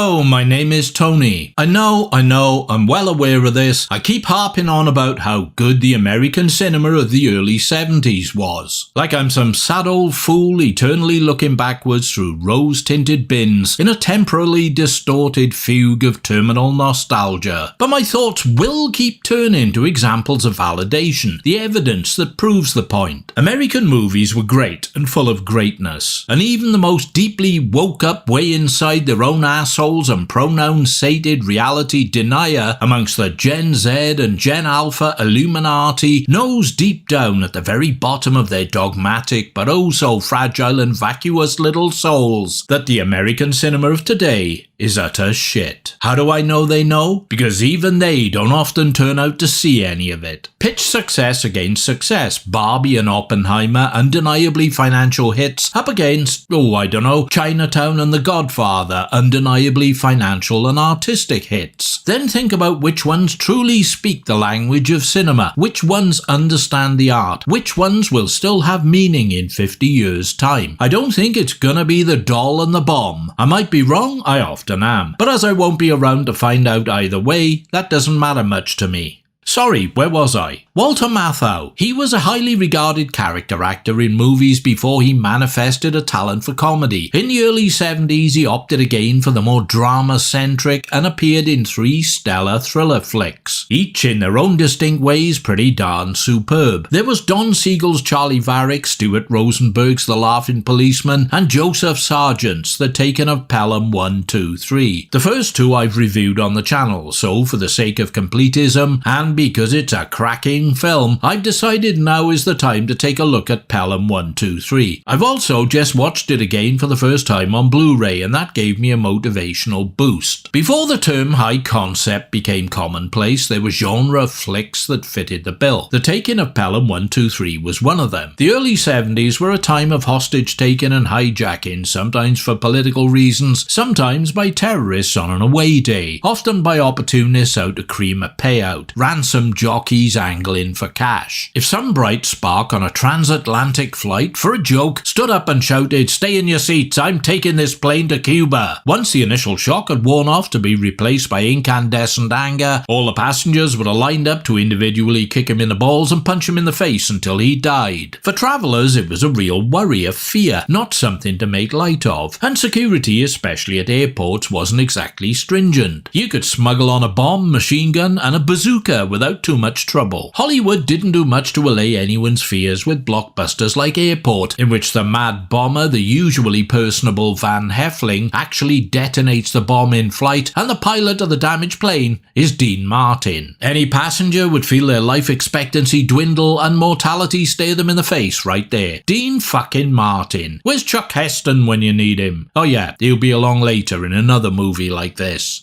Hello, my name is Tony. I know, I'm well aware of this. I keep harping on about how good the American cinema of the early 70s was. Like I'm some sad old fool eternally looking backwards through rose-tinted bins in a temporarily distorted fugue of terminal nostalgia. But my thoughts will keep turning to examples of validation, the evidence that proves the point. American movies were great and full of greatness, and even the most deeply woke up way inside their own assholes and pronoun-sated reality denier amongst the Gen Z and Gen Alpha Illuminati knows deep down at the very bottom of their dogmatic but oh so fragile and vacuous little souls that the American cinema of today is utter shit. How do I know they know? Because even they don't often turn out to see any of it. Pitch success against success. Barbie and Oppenheimer, undeniably financial hits, up against, Chinatown and The Godfather, undeniably financial and artistic hits. Then think about which ones truly speak the language of cinema, which ones understand the art, which ones will still have meaning in 50 years' time. I don't think it's gonna be The Doll and the Bomb. I might be wrong, I often am, but as I won't be around to find out either way, that doesn't matter much to me. Sorry, where was I? Walter Matthau. He was a highly regarded character actor in movies before he manifested a talent for comedy. In the early 70s, he opted again for the more drama-centric and appeared in 3 stellar thriller flicks, each in their own distinct ways pretty darn superb. There was Don Siegel's Charley Varrick, Stuart Rosenberg's The Laughing Policeman, and Joseph Sargent's The Taking of Pelham 1, 2, 3. The first 2 I've reviewed on the channel, so for the sake of completism, and because it's a cracking film, I've decided now is the time to take a look at Pelham 1, 2, 3. I've also just watched it again for the first time on Blu-ray, and that gave me a motivational boost. Before the term high concept became commonplace, there were genre flicks that fitted the bill. The Taking of Pelham 1, 2, 3 was one of them. The early 70s were a time of hostage taking and hijacking, sometimes for political reasons, sometimes by terrorists on an away day, often by opportunists out to cream a payout, ransom jockeys angling for cash. If some bright spark on a transatlantic flight, for a joke, stood up and shouted, "Stay in your seats, I'm taking this plane to Cuba," once the initial shock had worn off to be replaced by incandescent anger, all the passengers would have lined up to individually kick him in the balls and punch him in the face until he died. For travellers, it was a real worry, a fear, not something to make light of, and security, especially at airports, wasn't exactly stringent. You could smuggle on a bomb, machine gun, and a bazooka without too much trouble. Hollywood didn't do much to allay anyone's fears with blockbusters like Airport, in which the mad bomber, the usually personable Van Heffling, actually detonates the bomb in flight, and the pilot of the damaged plane is Dean Martin. Any passenger would feel their life expectancy dwindle and mortality stare them in the face right there. Dean fucking Martin. Where's Chuck Heston when you need him? Oh yeah, he'll be along later in another movie like this.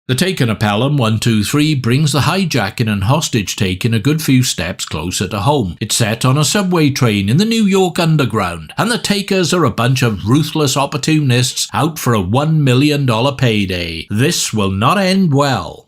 The Taking of Pelham 1, 2, 3 brings the hijacking and hostage taking a good few steps closer to home. It's set on a subway train in the New York Underground, and the takers are a bunch of ruthless opportunists out for a $1 million payday. This will not end well.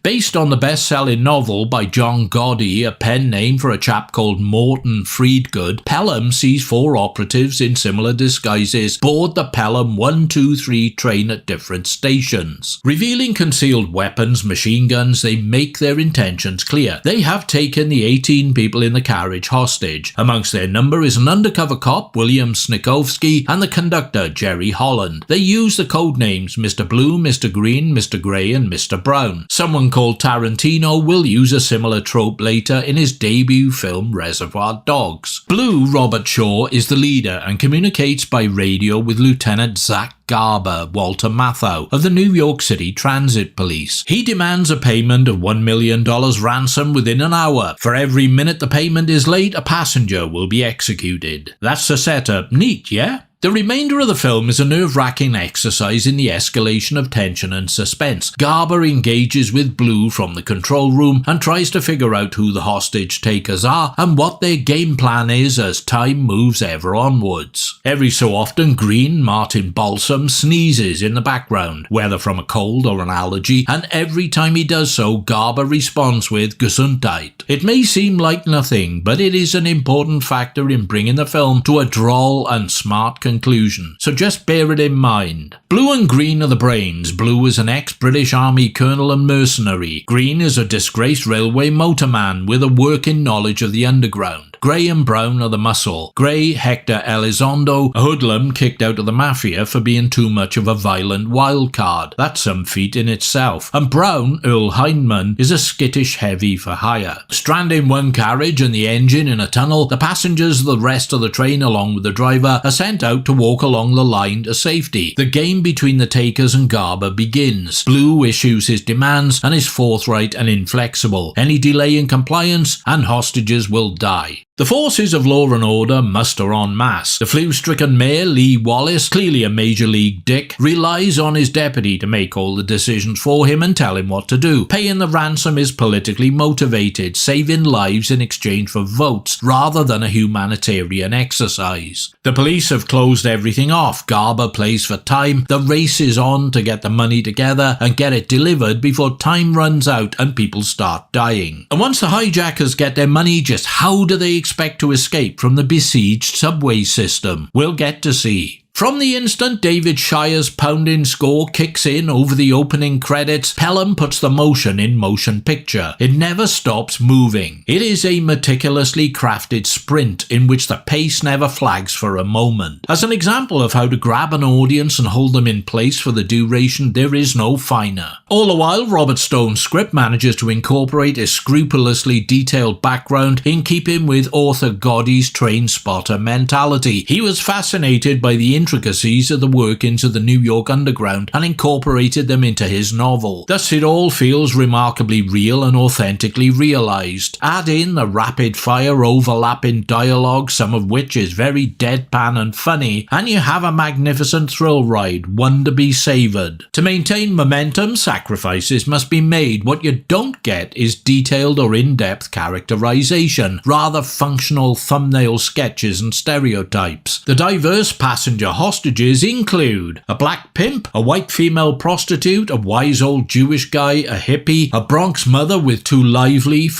Based on the best-selling novel by John Gotti, a pen name for a chap called Morton Freedgood, Pelham sees 4 operatives in similar disguises board the Pelham 1, 2, 3 train at different stations. Revealing concealed weapons, machine guns, they make their intentions clear. They have taken the 18 people in the carriage hostage. Amongst their number is an undercover cop, William Snikowski, and the conductor, Jerry Holland. They use the code names Mr. Blue, Mr. Green, Mr. Grey, and Mr. Brown. Someone called Tarantino will use a similar trope later in his debut film Reservoir Dogs. Blue, Robert Shaw, is the leader and communicates by radio with Lieutenant Zach Garber, Walter Matthau, of the New York City Transit Police. He demands a payment of $1 million ransom within an hour. For every minute the payment is late, a passenger will be executed. That's the setup. Neat, yeah? The remainder of the film is a nerve-wracking exercise in the escalation of tension and suspense. Garber engages with Blue from the control room and tries to figure out who the hostage takers are and what their game plan is as time moves ever onwards. Every so often, Green, Martin Balsam, sneezes in the background, whether from a cold or an allergy, and every time he does so, Garber responds with Gesundheit. It may seem like nothing, but it is an important factor in bringing the film to a droll and smart conclusion, so just bear it in mind. Blue and Green are the brains. Blue is an ex-British Army colonel and mercenary. Green is a disgraced railway motorman with a working knowledge of the underground. Grey and Brown are the muscle. Grey, Hector Elizondo, a hoodlum kicked out of the mafia for being too much of a violent wild card. That's some feat in itself. And Brown, Earl Hindman, is a skittish heavy for hire. Stranding one carriage and the engine in a tunnel, the passengers of the rest of the train along with the driver are sent out to walk along the line to safety. The game between the takers and Garber begins. Blue issues his demands and is forthright and inflexible. Any delay in compliance and hostages will die. The forces of law and order muster en masse. The flu-stricken mayor, Lee Wallace, clearly a major league dick, relies on his deputy to make all the decisions for him and tell him what to do. Paying the ransom is politically motivated, saving lives in exchange for votes, rather than a humanitarian exercise. The police have closed everything off. Garber plays for time. The race is on to get the money together and get it delivered before time runs out and people start dying. And once the hijackers get their money, just how do they expect to escape from the besieged subway system? We'll get to see. From the instant David Shire's pounding score kicks in over the opening credits, Pelham puts the motion in motion picture. It never stops moving. It is a meticulously crafted sprint in which the pace never flags for a moment. As an example of how to grab an audience and hold them in place for the duration, there is no finer. All the while, Robert Stone's script manages to incorporate a scrupulously detailed background in keeping with author Godey's train spotter mentality. He was fascinated by the intricacies of the workings of the New York Underground and incorporated them into his novel. Thus it all feels remarkably real and authentically realised. Add in the rapid-fire overlapping dialogue, some of which is very deadpan and funny, and you have a magnificent thrill ride, one to be savoured. To maintain momentum, sacrifices must be made. What you don't get is detailed or in-depth characterisation, rather functional thumbnail sketches and stereotypes. The diverse passenger hostages include a black pimp, a white female prostitute, a wise old Jewish guy, a hippie, a Bronx mother with two lively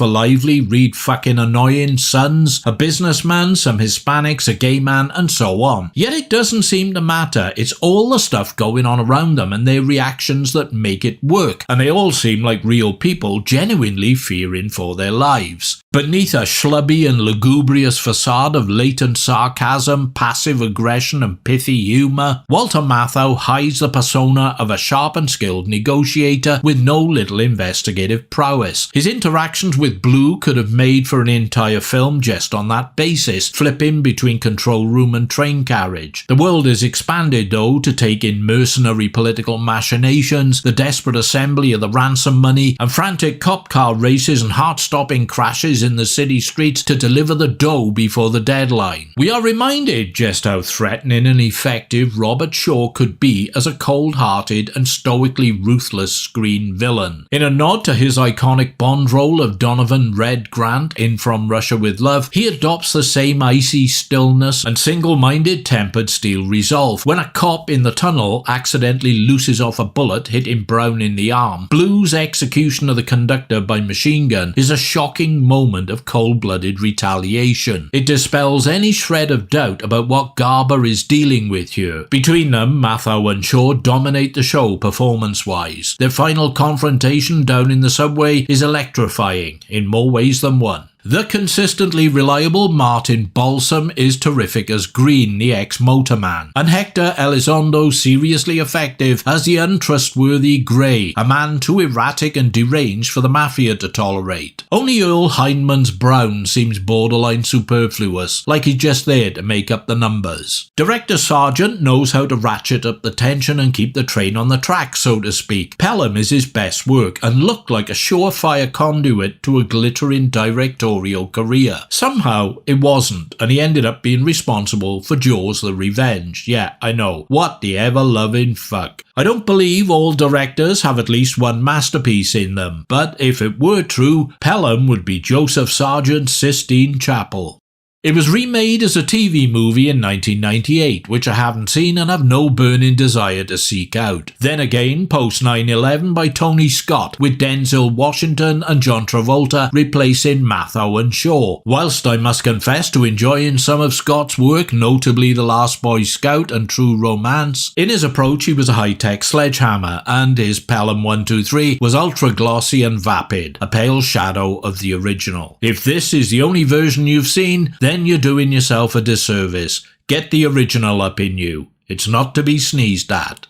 read fucking annoying sons, a businessman, some Hispanics, a gay man, and so on. Yet it doesn't seem to matter. It's all the stuff going on around them and their reactions that make it work, and they all seem like real people genuinely fearing for their lives. Beneath a schlubby and lugubrious facade of latent sarcasm, passive aggression, and pithy humour, Walter Matthau hides the persona of a sharp and skilled negotiator with no little investigative prowess. His interactions with Blue could have made for an entire film just on that basis, flipping between control room and train carriage. The world is expanded, though, to take in mercenary political machinations, the desperate assembly of the ransom money, and frantic cop car races and heart-stopping crashes in the city streets to deliver the dough before the deadline. We are reminded just how threatening and effective Robert Shaw could be as a cold-hearted and stoically ruthless screen villain. In a nod to his iconic Bond role of Donovan Red Grant in From Russia with Love, he adopts the same icy stillness and single-minded tempered steel resolve. When a cop in the tunnel accidentally looses off a bullet hitting Brown in the arm, Blue's execution of the conductor by machine gun is a shocking moment of cold-blooded retaliation. It dispels any shred of doubt about what Garber is dealing with here. Between them, Matthau and Shaw dominate the show performance-wise. Their final confrontation down in the subway is electrifying in more ways than one. The consistently reliable Martin Balsam is terrific as Green, the ex-motorman, and Hector Elizondo seriously effective as the untrustworthy Grey, a man too erratic and deranged for the mafia to tolerate. Only Earl Hindman's Brown seems borderline superfluous, like he's just there to make up the numbers. Director Sargent knows how to ratchet up the tension and keep the train on the track, so to speak. Pelham is his best work and looked like a surefire conduit to a glittering directorial career. Somehow it wasn't, and he ended up being responsible for Jaws the Revenge. Yeah, I know. What the ever-loving fuck. I don't believe all directors have at least one masterpiece in them, but if it were true, Pelham would be Joseph Sargent's Sistine Chapel. It was remade as a TV movie in 1998, which I haven't seen and have no burning desire to seek out. Then again, post 9/11 by Tony Scott, with Denzel Washington and John Travolta replacing Matthau and Shaw. Whilst I must confess to enjoying some of Scott's work, notably The Last Boy Scout and True Romance, in his approach he was a high-tech sledgehammer, and his Pelham 123 was ultra-glossy and vapid, a pale shadow of the original. If this is the only version you've seen, then you're doing yourself a disservice. Get the original up in you. It's not to be sneezed at.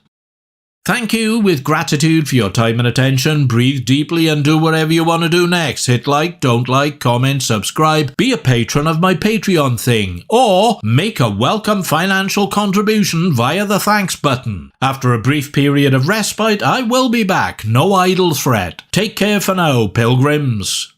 Thank you with gratitude for your time and attention. Breathe deeply and do whatever you want to do next. Hit like, don't like, comment, subscribe, be a patron of my Patreon thing, or make a welcome financial contribution via the thanks button. After a brief period of respite, I will be back. No idle threat. Take care for now, pilgrims.